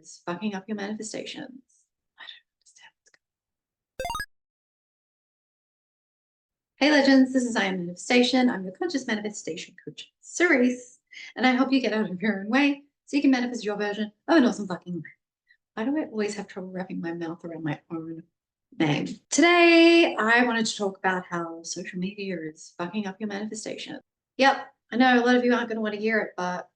is fucking up your manifestations. I don't understand what's going on. Hey legends, this is I Am Manifestation. I'm your conscious manifestation coach, Cerise, and I help you get out of your own way so you can manifest your version of an awesome fucking life. Why do I always have trouble wrapping my mouth around my own name? Today, I wanted to talk about how social media is fucking up your manifestation. Yep, I know a lot of you aren't going to want to hear it, but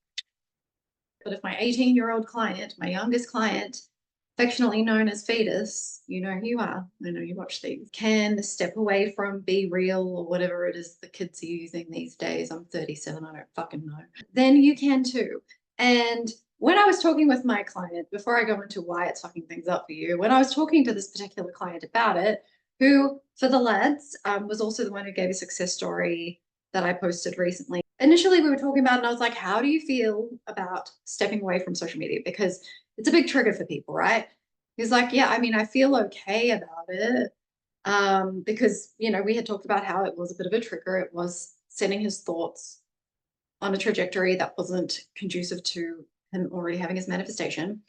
if my 18-year-old client, my youngest client, affectionately known as Fetus, you know who you are, I know you watch these, can step away from Be Real or whatever it is the kids are using these days. I'm 37, I don't fucking know. Then you can too. And when I was talking with my client, before I go into why it's fucking things up for you, when I was talking to this particular client about it, who, for the lads, was also the one who gave a success story that I posted recently. Initially, we were talking about it, and I was like, how do you feel about stepping away from social media? Because it's a big trigger for people, right? He's like, yeah, I mean, I feel okay about it. Because, you know, we had talked about how it was a bit of a trigger. It was setting his thoughts on a trajectory that wasn't conducive to him already having his manifestation.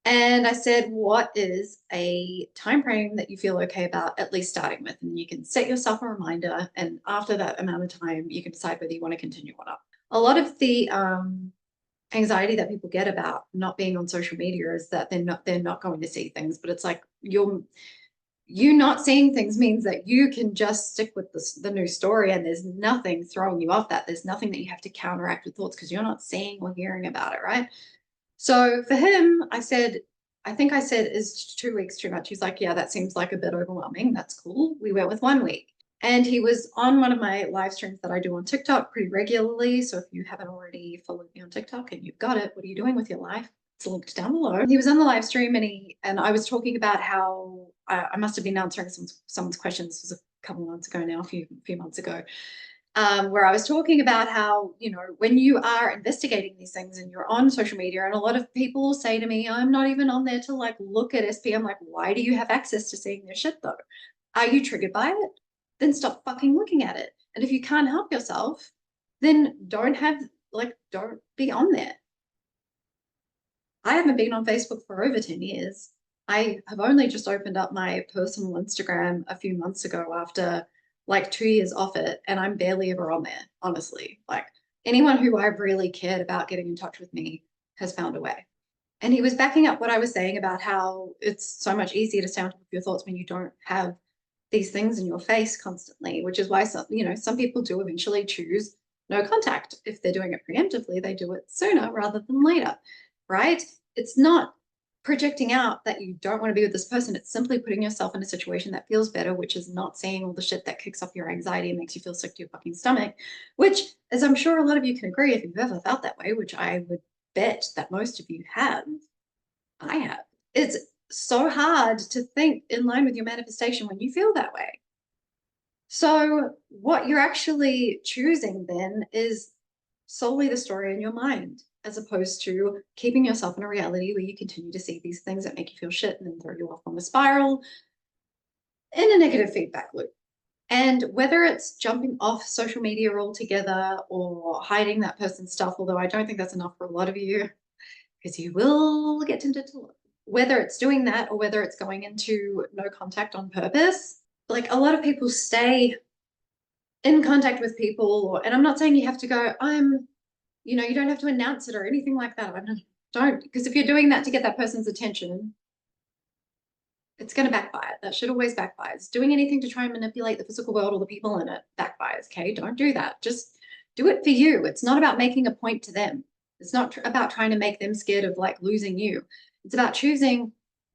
And I said, what is a time frame that you feel okay about at least starting with? And you can set yourself a reminder. And after that amount of time, you can decide whether you want to continue or not. A lot of the anxiety that people get about not being on social media is that they're not going to see things. But it's like you not seeing things means that you can just stick with the new story, and there's nothing throwing you off that. There's nothing that you have to counteract with thoughts because you're not seeing or hearing about it, right? So for him, I think I said, is 2 weeks too much? He's like, yeah, that seems like a bit overwhelming. That's cool. We went with 1 week. And he was on one of my live streams that I do on TikTok pretty regularly. So if you haven't already followed me on TikTok and you've got it, what are you doing with your life? It's linked down below. He was on the live stream, and I was talking about how I must have been answering someone's questions. This was a couple of months ago now, a few months ago. Where I was talking about how, you know, when you are investigating these things and you're on social media, and a lot of people will say to me, I'm not even on there to like look at SP. I'm like, why do you have access to seeing their shit though? Are you triggered by it? Then stop fucking looking at it. And if you can't help yourself, then don't be on there. I haven't been on Facebook for over 10 years. I have only just opened up my personal Instagram a few months ago after like 2 years off it, and I'm barely ever on there, honestly. Like anyone who I've really cared about getting in touch with me has found a way. And he was backing up what I was saying about how it's so much easier to stay on top of your thoughts when you don't have these things in your face constantly, which is why some people do eventually choose no contact. If they're doing it preemptively, they do it sooner rather than later, right? It's not projecting out that you don't want to be with this person. It's simply putting yourself in a situation that feels better, which is not seeing all the shit that kicks up your anxiety and makes you feel sick to your fucking stomach, which, as I'm sure a lot of you can agree, if you've ever felt that way, which I would bet that most of you have, I have. It's so hard to think in line with your manifestation when you feel that way. So what you're actually choosing then is solely the story in your mind, as opposed to keeping yourself in a reality where you continue to see these things that make you feel shit and then throw you off on a spiral in a negative feedback loop. And whether it's jumping off social media altogether or hiding that person's stuff, although I don't think that's enough for a lot of you, because you will get tempted to look. Whether it's doing that or whether it's going into no contact on purpose, like a lot of people stay in contact with people, and I'm not saying you have to go, you don't have to announce it or anything like that. Don't, because if you're doing that to get that person's attention, it's going to backfire. That shit always backfires. Doing anything to try and manipulate the physical world or the people in it backfires, okay? Don't do that. Just do it for you. It's not about making a point to them. It's not about trying to make them scared of like losing you. It's about choosing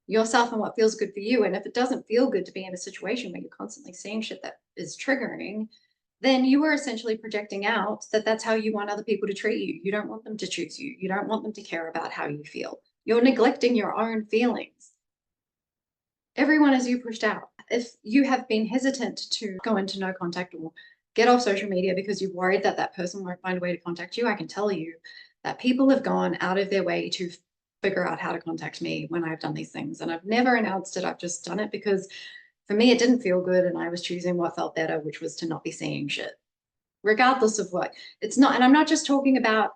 yourself and what feels good for you. And if it doesn't feel good to be in a situation where you're constantly seeing shit that is triggering, then you are essentially projecting out that that's how you want other people to treat you. You don't want them to choose you. You don't want them to care about how you feel. You're neglecting your own feelings. Everyone is you pushed out. If you have been hesitant to go into no contact or get off social media because you're worried that that person won't find a way to contact you, I can tell you that people have gone out of their way to figure out how to contact me when I've done these things. And I've never announced it. I've just done it because for me, it didn't feel good. And I was choosing what felt better, which was to not be seeing shit, regardless of what. It's not, and I'm not just talking about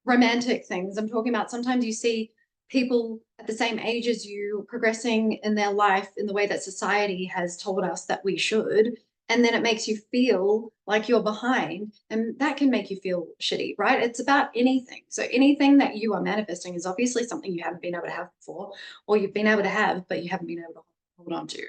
romantic things. I'm talking about sometimes you see people at the same age as you progressing in their life in the way that society has told us that we should. And then it makes you feel like you're behind, and that can make you feel shitty, right? It's about anything. So anything that you are manifesting is obviously something you haven't been able to have before, or you've been able to have, but you haven't been able to hold on to.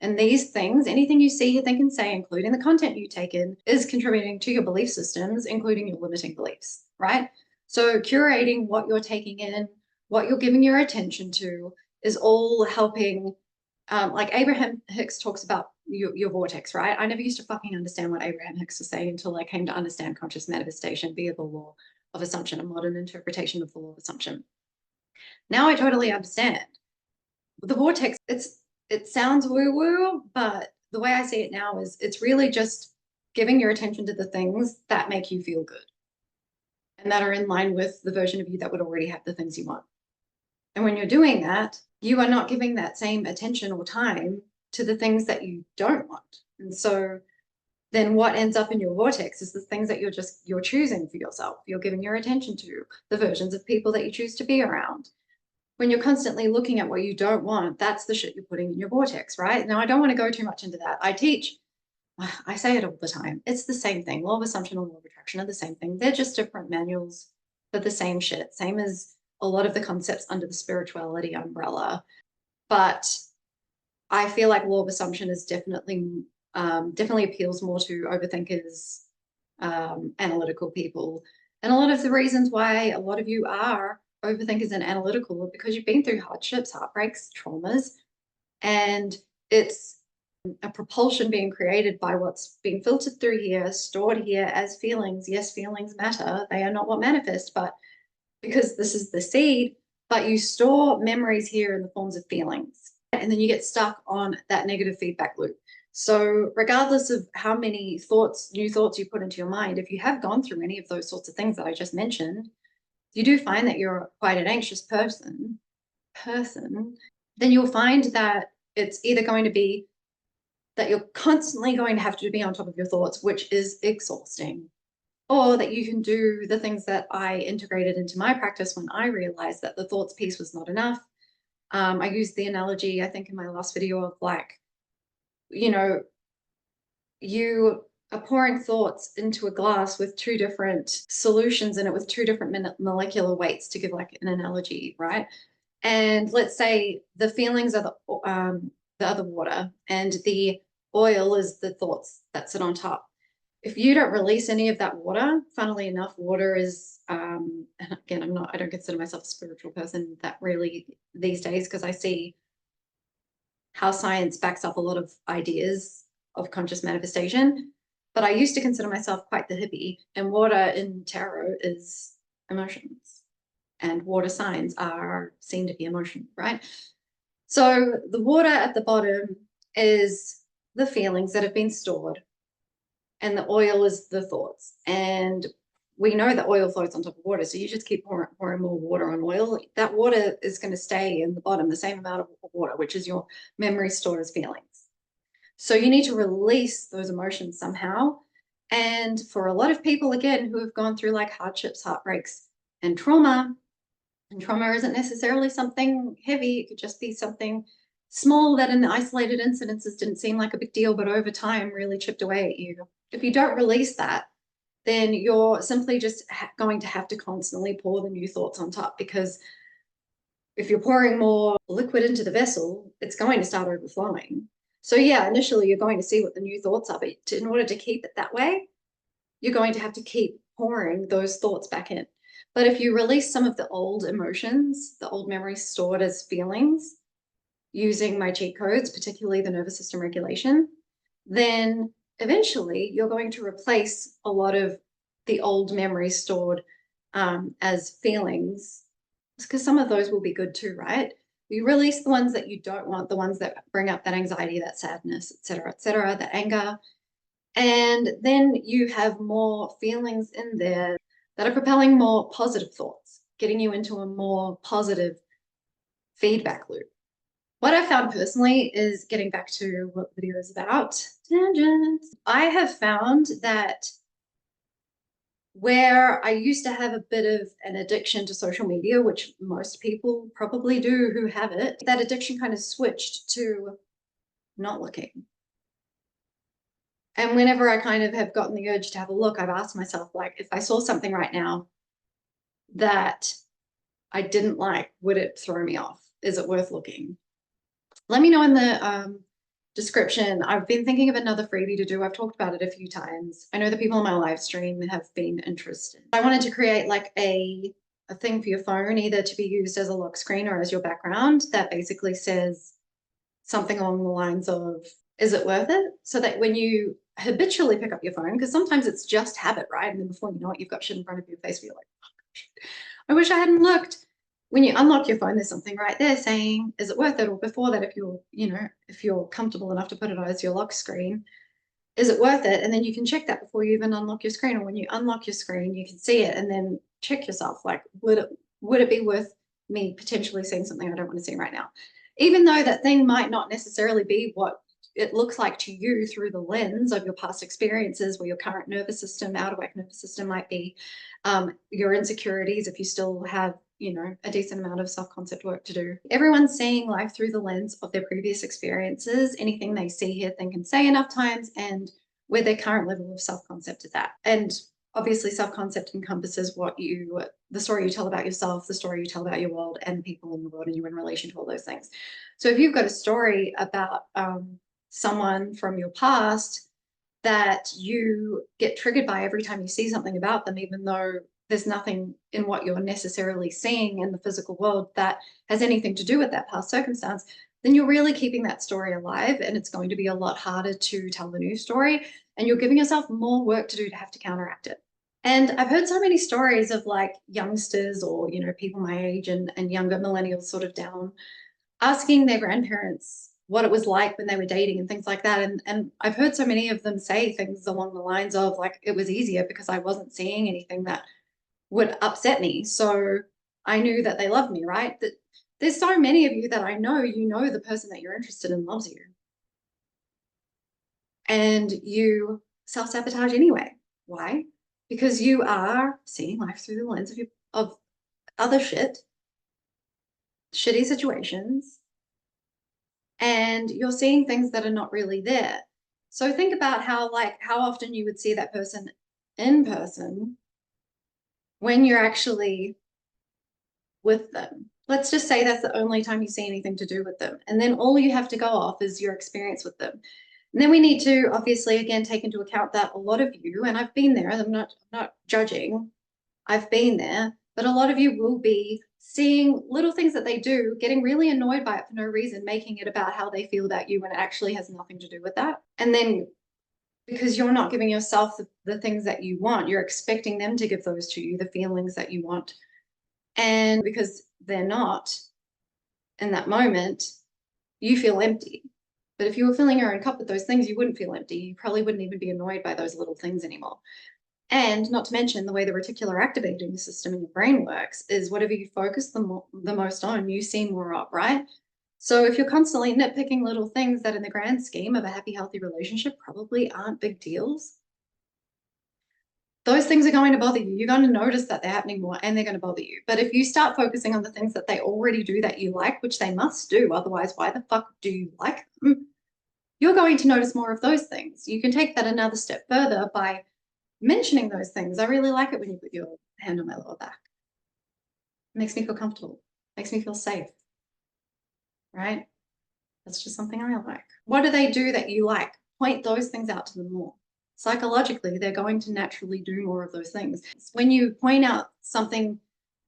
And these things, anything you see, you think, and say, including the content you take in, is contributing to your belief systems, including your limiting beliefs, right? So curating what you're taking in, what you're giving your attention to, is all helping. Like Abraham Hicks talks about your vortex, right? I never used to fucking understand what Abraham Hicks was saying until I came to understand conscious manifestation via the law of assumption, a modern interpretation of the law of assumption. Now I totally understand. The vortex, it sounds woo-woo, but the way I see it now is it's really just giving your attention to the things that make you feel good and that are in line with the version of you that would already have the things you want. And when you're doing that, you are not giving that same attention or time to the things that you don't want. And so then what ends up in your vortex is the things that you're choosing for yourself. You're giving your attention to the versions of people that you choose to be around. When you're constantly looking at what you don't want, that's the shit you're putting in your vortex, right? Now, I don't want to go too much into that. I say it all the time. It's the same thing. Law of assumption and law of attraction are the same thing. They're just different manuals for the same shit. Same as a lot of the concepts under the spirituality umbrella. But I feel like law of assumption is definitely appeals more to overthinkers, analytical people. And a lot of the reasons why a lot of you are overthinkers and analytical are because you've been through hardships, heartbreaks, traumas, and it's a propulsion being created by what's being filtered through here, stored here as feelings. Yes, feelings matter. They are not what manifest, but because this is the seed, but you store memories here in the forms of feelings. And then you get stuck on that negative feedback loop. So regardless of how many new thoughts you put into your mind, if you have gone through any of those sorts of things that I just mentioned, you do find that you're quite an anxious person, then you'll find that it's either going to be that you're constantly going to have to be on top of your thoughts, which is exhausting, or that you can do the things that I integrated into my practice when I realized that the thoughts piece was not enough. I used the analogy, I think, in my last video of like, you are pouring thoughts into a glass with two different solutions in it with two different molecular weights, to give like an analogy, right? And let's say the feelings are the other water and the oil is the thoughts that sit on top. If you don't release any of that water, funnily enough, water is, and again, I don't consider myself a spiritual person that really these days, because I see how science backs up a lot of ideas of conscious manifestation. But I used to consider myself quite the hippie, and water in tarot is emotions, and water signs are seen to be emotion, right? So the water at the bottom is the feelings that have been stored, and the oil is the thoughts. And we know that oil floats on top of water, so you just keep pouring more water on oil. That water is going to stay in the bottom, the same amount of water, which is your memory stored as feelings. So you need to release those emotions somehow. And for a lot of people, again, who have gone through like hardships, heartbreaks, and trauma isn't necessarily something heavy. It could just be something small that in the isolated incidences didn't seem like a big deal, but over time really chipped away at you. If you don't release that, then you're simply just going to have to constantly pour the new thoughts on top, because if you're pouring more liquid into the vessel, it's going to start overflowing. So yeah, initially you're going to see what the new thoughts are, but in order to keep it that way, you're going to have to keep pouring those thoughts back in. But if you release some of the old emotions, the old memories stored as feelings, using my cheat codes, particularly the nervous system regulation, then eventually you're going to replace a lot of the old memories stored as feelings, because some of those will be good too, right? You release the ones that you don't want, the ones that bring up that anxiety, that sadness, et cetera, that anger. And then you have more feelings in there that are propelling more positive thoughts, getting you into a more positive feedback loop. What I found personally is, getting back to what the video is about, tangents. I have found that where I used to have a bit of an addiction to social media, which most people probably do who have it, that addiction kind of switched to not looking. And whenever I kind of have gotten the urge to have a look, I've asked myself, like, if I saw something right now that I didn't like, would it throw me off? Is it worth looking? Let me know in the description. I've been thinking of another freebie to do. I've talked about it a few times. I know the people on my live stream have been interested. I wanted to create like a thing for your phone, either to be used as a lock screen or as your background, that basically says something along the lines of, is it worth it? So that when you habitually pick up your phone, because sometimes it's just habit, right? And then before you know it, you've got shit in front of your face where you're like, oh, I wish I hadn't looked. When you unlock your phone, there's something right there saying, is it worth it? Or before that, if you're, if you're comfortable enough to put it as your lock screen, is it worth it? And then you can check that before you even unlock your screen. Or when you unlock your screen, you can see it and then check yourself, like, would it be worth me potentially seeing something I don't want to see right now? Even though that thing might not necessarily be what it looks like to you through the lens of your past experiences, where your current nervous system, out of whack nervous system might be, your insecurities, if you still have, a decent amount of self-concept work to do. Everyone's seeing life through the lens of their previous experiences, anything they see, hear, think, and say enough times, and where their current level of self-concept is at. And obviously self-concept encompasses the story you tell about yourself, the story you tell about your world, and the people in the world, and you in relation to all those things. So if you've got a story about someone from your past that you get triggered by every time you see something about them, even though there's nothing in what you're necessarily seeing in the physical world that has anything to do with that past circumstance, then you're really keeping that story alive, and it's going to be a lot harder to tell the new story, and you're giving yourself more work to do to have to counteract it. And I've heard so many stories of like youngsters or, people my age and younger millennials sort of down, asking their grandparents what it was like when they were dating and things like that. And I've heard so many of them say things along the lines of like, it was easier because I wasn't seeing anything that would upset me. So I knew that they loved me, right? That there's so many of you that I know, the person that you're interested in loves you. And you self-sabotage anyway. Why? Because you are seeing life through the lens of other shitty situations, and you're seeing things that are not really there. So think about how often you would see that person in person when you're actually with them. Let's just say that's the only time you see anything to do with them. And then all you have to go off is your experience with them. And then we need to obviously, again, take into account that a lot of you, and I've been there, I'm not judging, I've been there, but a lot of you will be seeing little things that they do, getting really annoyed by it for no reason, making it about how they feel about you when it actually has nothing to do with that. And then because you're not giving yourself the things that you want, you're expecting them to give those to you, the feelings that you want. And because they're not in that moment, you feel empty. But if you were filling your own cup with those things, you wouldn't feel empty. You probably wouldn't even be annoyed by those little things anymore. And not to mention the way the reticular activating system in your brain works is whatever you focus the most on, you see more of, right? So if you're constantly nitpicking little things that in the grand scheme of a happy, healthy relationship probably aren't big deals, those things are going to bother you. You're going to notice that they're happening more and they're going to bother you. But if you start focusing on the things that they already do that you like, which they must do, otherwise why the fuck do you like them? You're going to notice more of those things. You can take that another step further by mentioning those things. I really like it when you put your hand on my lower back. It makes me feel comfortable, makes me feel safe, right? That's just something I like. What do they do that you like? Point those things out to them more. Psychologically, they're going to naturally do more of those things. When you point out something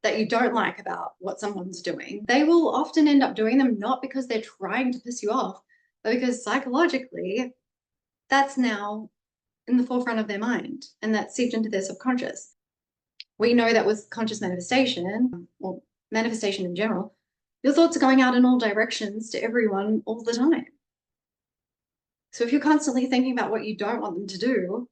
that you don't like about what someone's doing, they will often end up doing them not because they're trying to piss you off, but because psychologically, that's now in the forefront of their mind and that's seeped into their subconscious. We know that with conscious manifestation, or manifestation in general, your thoughts are going out in all directions to everyone all the time. So if you're constantly thinking about what you don't want them to do,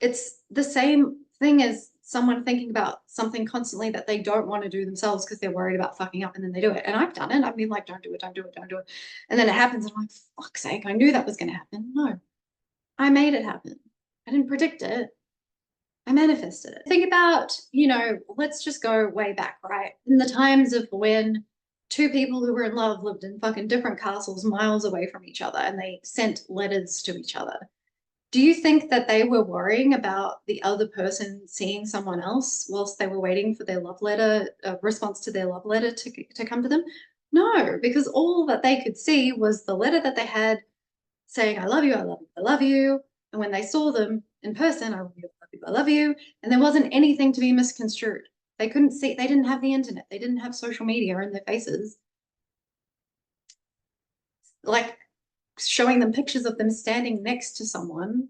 it's the same thing as someone thinking about something constantly that they don't want to do themselves because they're worried about fucking up, and then they do it. And I've done it. I've been like, don't do it, don't do it, don't do it. And then it happens and I'm like, fuck's sake, I knew that was going to happen. No, I made it happen. I didn't predict it. I manifested it. Think about, let's just go way back, right? In the times of when two people who were in love lived in fucking different castles miles away from each other and they sent letters to each other. Do you think that they were worrying about the other person seeing someone else whilst they were waiting for their love letter, response to their love letter to come to them? No, because all that they could see was the letter that they had saying, I love you, I love you, I love you. And when they saw them in person, I love you, I love you, I love you. And there wasn't anything to be misconstrued. They couldn't see, they didn't have the internet, they didn't have social media in their faces. Like showing them pictures of them standing next to someone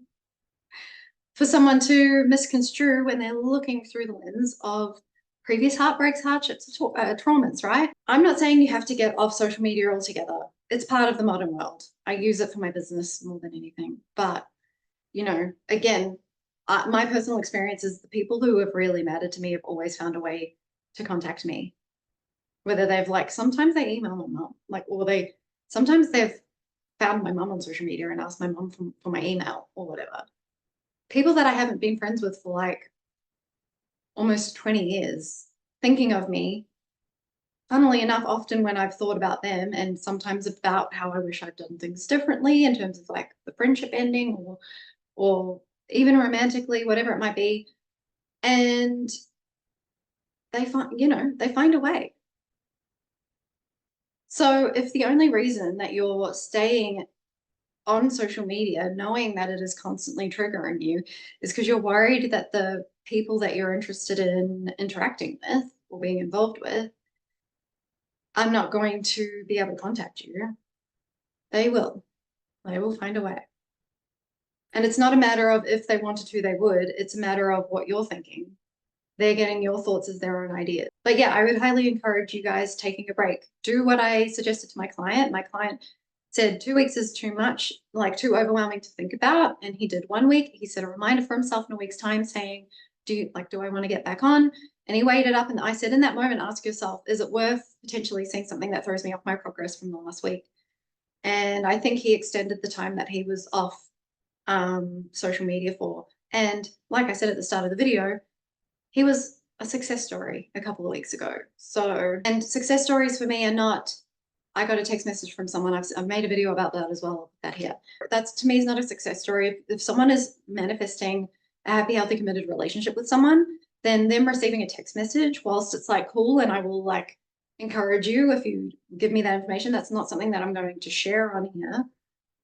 for someone to misconstrue when they're looking through the lens of previous heartbreaks, hardships, traumas, right? I'm not saying you have to get off social media altogether. It's part of the modern world. I use it for my business more than anything. But, again, my personal experience is the people who have really mattered to me have always found a way to contact me. Whether they've sometimes they email my mom, sometimes they've found my mom on social media and asked my mom for my email or whatever. People that I haven't been friends with for almost 20 years, thinking of me, funnily enough, often when I've thought about them and sometimes about how I wish I'd done things differently in terms of the friendship ending or even romantically, whatever it might be. And they find a way. So if the only reason that you're staying on social media, knowing that it is constantly triggering you, is because you're worried that the people that you're interested in interacting with or being involved with are not going to be able to contact you. They will. They will find a way. And it's not a matter of if they wanted to, they would. It's a matter of what you're thinking. They're getting your thoughts as their own ideas. But yeah, I would highly encourage you guys taking a break. Do what I suggested to my client. My client said 2 weeks is too much, too overwhelming to think about. And he did 1 week. He set a reminder for himself in a week's time saying, do I want to get back on? And he weighed it up. And I said, in that moment, ask yourself, is it worth potentially seeing something that throws me off my progress from the last week? And I think he extended the time that he was off social media for. And like I said at the start of the video, he was a success story a couple of weeks ago. And success stories for me are not, I got a text message from someone. I've made a video about that as well. I'll put that here. That's, to me, is not a success story. If someone is manifesting a happy, healthy, committed relationship with someone, then them receiving a text message, whilst it's cool, and I will encourage you if you give me that information, that's not something that I'm going to share on here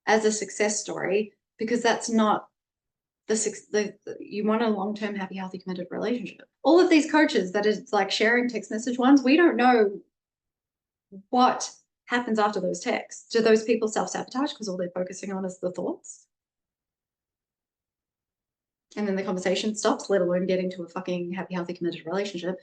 as a success story, because that's not you want a long-term, happy, healthy, committed relationship. All of these coaches that is sharing text message ones, we don't know what happens after those texts. Do those people self-sabotage because all they're focusing on is the thoughts? And then the conversation stops, let alone getting to a fucking happy, healthy, committed relationship.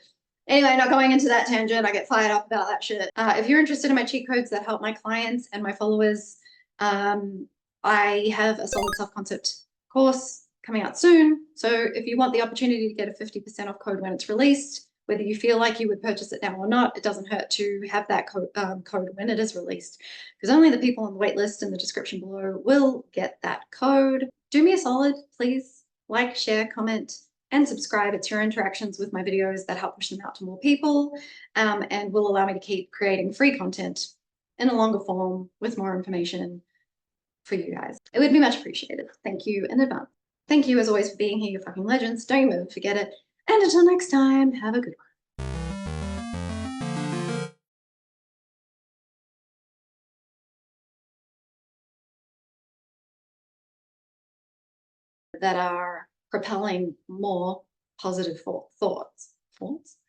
Anyway, not going into that tangent. I get fired up about that shit. If you're interested in my cheat codes that help my clients and my followers, I have a solid self-concept course coming out soon. So if you want the opportunity to get a 50% off code when it's released, whether you feel like you would purchase it now or not, it doesn't hurt to have that code when it is released, because only the people on the wait list in the description below will get that code. Do me a solid, please. Like, share, comment, and subscribe. It's your interactions with my videos that help push them out to more people, and will allow me to keep creating free content in a longer form with more information for you guys. It would be much appreciated. Thank you in advance. Thank you as always for being here, you fucking legends. Don't ever forget it. And until next time, have a good one. That are propelling more positive thoughts.